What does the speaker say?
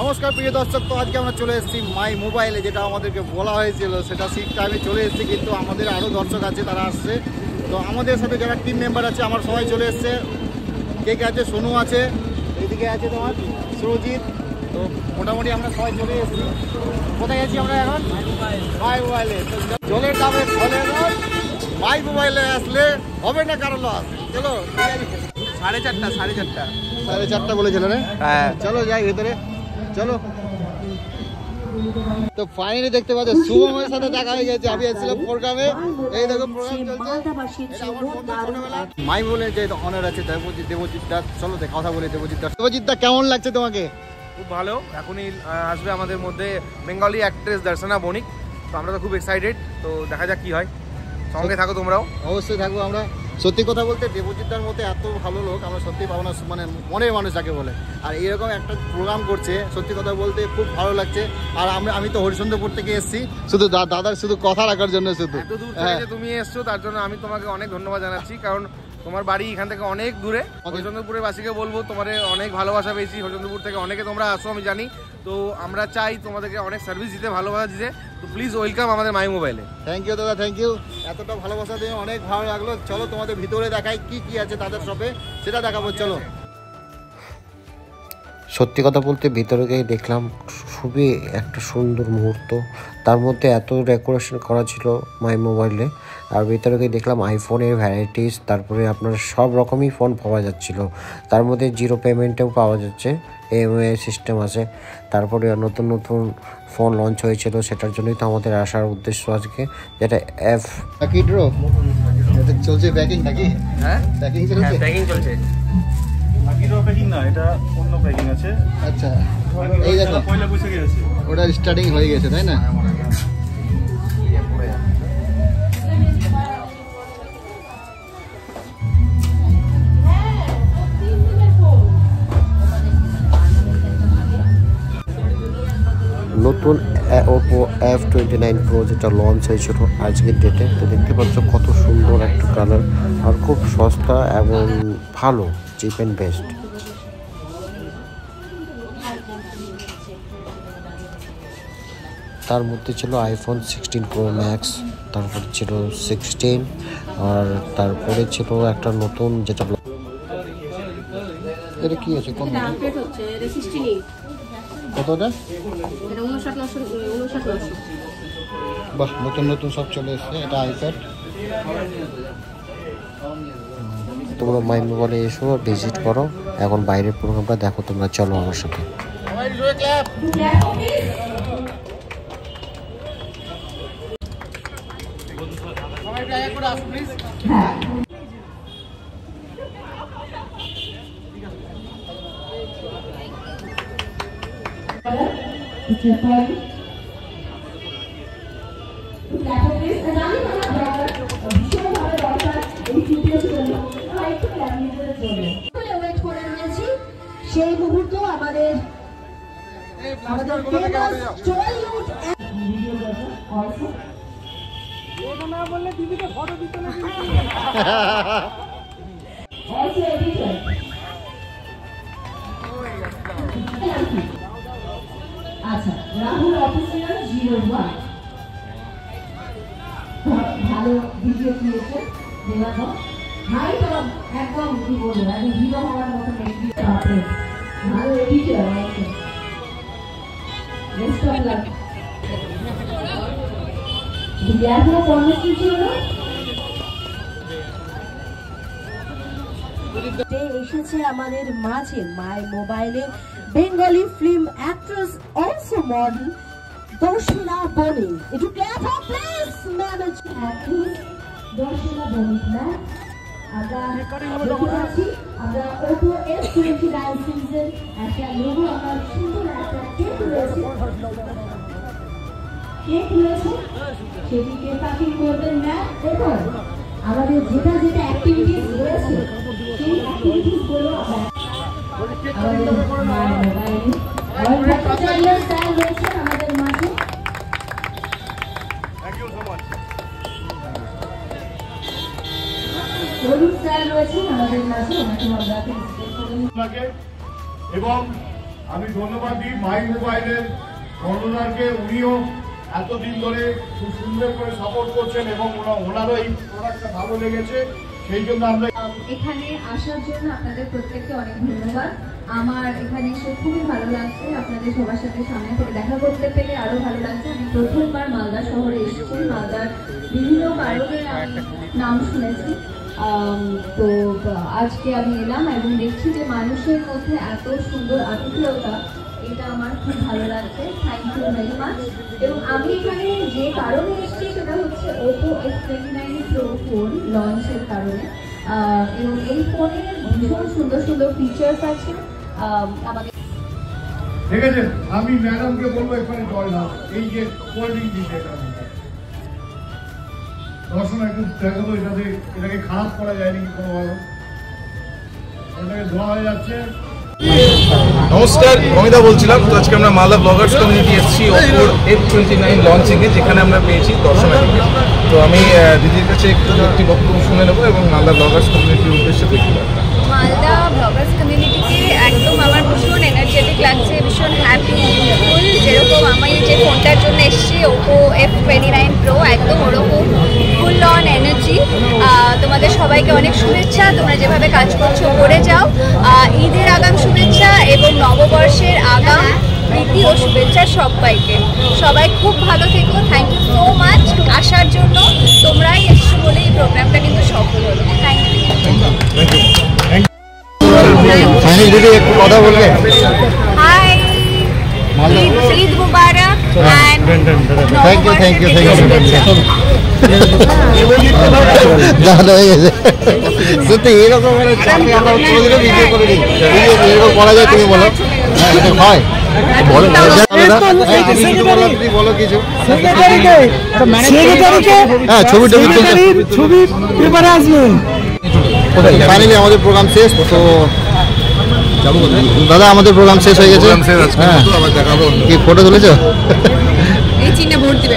নমস্কার প্রিয় দর্শক, তো আজকে আমরা চলে এসেছি মাই মোবাইলে, যেটা আমাদেরকে বলা হয়েছিল সেটা সিট টাইমে চলে এসেছি, কিন্তু আমাদের আরও দর্শক আছে, তারা আসছে। তো আমাদের সাথে যারা টিম মেম্বার আছে আমার সবাই চলে এসছে। কে কে আছে? সোনু আছে, এইদিকে আছে তোমার সুরজিৎ। তো মোটামুটি আমরা সবাই চলে এসেছি। কোথায় গেছি আমরা এখন? মাই মোবাইলে। জলের দামে ফলের রস, মাই মোবাইলে আসলে হবে না কারো লস। চলো 4:30 বলেছিল রে। হ্যাঁ চলো যাই ভেতরে, চলো। তো ফাইনালি দেখতে পাচ্ছ শুভমের সাথে দেখা হয়ে গেছে। আমি এসেছিলাম প্রোগ্রামে, এই দেখো প্রোগ্রাম চলছে। মাই বলে যে অনার আছে দেবজিৎ দা, চলো কথা বলে দেবজিৎ দা কেমন লাগছে তোমাকে? খুব ভালো। এখনই আসবে আমাদের মধ্যে বেঙ্গলি অ্যাক্ট্রেস দর্শনা বণিক, তো আমরা তো খুব এক্সাইটেড। তো দেখা যাক কি হয়, সঙ্গে থাকো তোমরাও। অবশ্যই থাকবো আমরা। সত্যি কথা বলতে দেবজিৎদার মধ্যে এত ভালো লোক আমরা সত্যি পাবো না, মানে মনের মানুষ যাকে বলে। আর এরকম একটা প্রোগ্রাম করছে, সত্যি কথা বলতে খুব ভালো লাগছে। আর আমি তো হরিচন্দ্রপুর থেকে এসেছি শুধু দাদার শুধু কথা রাখার জন্য। শুধু এত দূর থেকে তুমি এসছো তার জন্য আমি তোমাকে অনেক ধন্যবাদ জানাচ্ছি, কারণ তোমার বাড়ি এখান থেকে অনেক দূরে। হরিচন্দ্রপুরের বাসীকে বলবো তোমার অনেক ভালোবাসা পেয়েছি, হরিচন্দ্রপুর থেকে অনেকে তোমরা আসো আমি জানি। তো আমরা চাই তোমাদেরকে অনেক সার্ভিস দিতে, ভালোবাসা দিতে। তো প্লিজ ওয়েলকাম আমাদের মাই মোবাইলে। থ্যাংক ইউ দাদা, থ্যাংক ইউ। এতটা ভালোবাসা দিয়ে অনেক ভালো লাগলো। চলো তোমাদের ভিতরে দেখাই কি কি আছে তাদের শপে, সেটা দেখাবো। চলো। সত্যি কথা বলতে ভিতরে গিয়ে দেখলাম খুবই একটা সুন্দর মুহূর্ত। তার মধ্যে এত ডেকোরেশন করা ছিল মাই মোবাইলে। আর ভিতরে গিয়ে দেখলাম আইফোনের ভ্যারাইটিস, তারপরে আপনার সব রকমই ফোন পাওয়া যাচ্ছিল। তার মধ্যে জিরো পেমেন্টেও পাওয়া যাচ্ছে, EMI সিস্টেম আছে। তারপরে নতুন নতুন ফোন লঞ্চ হয়েছিল, সেটার জন্যই তো আমাদের আসার উদ্দেশ্য আজকে, যেটা চলছে প্যাকিং নাকি? হ্যাঁ প্যাকিং চলছে, প্যাকিং চলছে। প্যাকিং না, এটা অন্য প্যাকিং আছে। আচ্ছা, এই দেখো পয়লা বৈশাখে আছে, ওটা স্টার্টিং হয়ে গেছে তাই না? নতুন Oppo F29 Pro যেটা লঞ্চ হয়েছিল আজকের ডেটে। তো দেখতে পাচ্ছ কত সুন্দর একটা কালার, আর খুব সস্তা এবং ভালো, চিপ অ্যান্ড বেস্ট। তার মধ্যে ছিল iPhone 16 Pro Max, তারপরে ছিল 16, আর তারপরে ছিল একটা নতুন যেটা এটা কি আছে? কোন আপডেট হচ্ছে এটা 16 কতটা? এটা 59 বাহ, নতুন নতুন সব চলে এসেছে। এটা আইপ্যাড। তোমরা মাই মোবাইলে এসো, ভিজিট করো। এখন বাইরের প্রোগ্রামটা দেখো তোমরা, চলো আমার সাথে। সেই মুহূর্ত আমাদের আচ্ছা, রাহুল অফিসিয়াল 01 ভালো ভিডিও ক্রিয়েটর দেওয়া হাই একদম কি বলবো, একদম হিরো হওয়ার মতো ভালো এডিটর আছে। Best of luck. এখনো কর্মসূচি হলো এসেছে আমাদের মাঝে মাই মোবাইলে Bengali film actress, also model Darshana Banik. একটু clap for please manager actress Darshana Banik ma'am. আমরা Oppo F29 সিরিজের একটা লোগো, আমরা সুন্দর একটা কেক রয়েছে, সেটিকে প্যাকিং করবেন না। দেখুন আমাদের যেটা যেটা অ্যাক্টিভিটিস রয়েছে সেই অ্যাক্টিভিটিস গুলো আমাদের মোবাইলে রয়েছে আমাদের মাঝে। এবং আমি ধন্যবাদ দিই মাই মোবাইলের কর্ণধারকে। উনিও এতদিন ধরে খুব সুন্দর করে সাপোর্ট করছেন এবং ওনারও এই প্রোডাক্টটা ভালো লেগেছে, সেই জন্য আমরা এখানে আসার জন্য আপনাদের প্রত্যেককে অনেক ধন্যবাদ। আমার এখানে এসে খুবই ভালো লাগছে, আপনাদের সবার সাথে সামনে থেকে দেখা করতে পেরে আরো ভালো লাগছে। আমি প্রথমবার মালদা শহরে এসেছি, মালদার বিভিন্ন কারণে আমি নাম শুনেছি, তো আজকে আমি এলাম এবং দেখছি যে মানুষের মধ্যে এত সুন্দর আতিথেয়তা, এটা আমার খুব ভালো লাগছে। Thank you very much. এবং আমি এখানে যে কারণে এসেছি সেটা হচ্ছে Oppo F29 Pro ফোন লঞ্চের কারণে, এবং এই ফোনের ভীষণ সুন্দর সুন্দর ফিচার্স আছে। আমাদের ঠিক আছে, আমি ম্যাডামকে বলবো এখানে জয় নাও। এই যে কোল্ড ড্রিঙ্ক দিচ্ছে এটা দর্শন একটু দেখাবো, এটাকে খারাপ করা যায়নি কোনোভাবে, এটাকে ধোয়া হয়ে যাচ্ছে। নমস্কার, অমিতা বলছিলাম। তো আজকে আমরা মালদা ব্লগার্স কমিউনিটি এসেছি ওপোর F29 লঞ্চিংয়ে, যেখানে আমরা পেয়েছি দর্শনার্থীকে। তো আমি দিদির কাছে একটি বক্তব্য শুনে নেবো এবং মালদা ব্লগার্স কমিউনিটির উদ্দেশ্যে দেখি। মালদা ব্লগার্স কমিউনিটিকে একদম আমার ভীষণ এনার্জেটিক লাগছে, ভীষণ হ্যাপি ফুল। যেরকম আমি যে ফোনটার জন্য এসেছি Oppo F29 Pro, একদম ওরকম ফুল অন এনার্জি। তোমাদের সবাইকে অনেক শুভেচ্ছা, তোমরা যেভাবে কাজ করছো করে যাও। ঈদের আগাম শুভেচ্ছা এবং নববর্ষের আগাম প্রীতি ও শুভেচ্ছা সবাইকে। সবাই খুব ভালো থেকো। থ্যাংক ইউ সো মাচ আসার জন্য, তোমরাই এসছো বলে এই প্রোগ্রামটা কিন্তু সফল হলো। Thank you. দিদি একটু কথা বলবে? Hi, Eid Mubarak and thank you thank you thank you. দাদা হয়ে গেছে সত্যি, এরকম মানে চাকরি আমরা কোনোদিনও ভিডিও করে দিই, এরকম করা যায়? তুমি বলো। হয় বলো, বলো কিছু। হ্যাঁ, ছবি পেপারে আসবে। ফাইনালি আমাদের প্রোগ্রাম শেষ। তো দাদা, আমাদের প্রোগ্রাম শেষ হয়ে গেছে। হ্যাঁ, কি ফটো তুলেছো? এই চিহ্নে ভোট দিবে।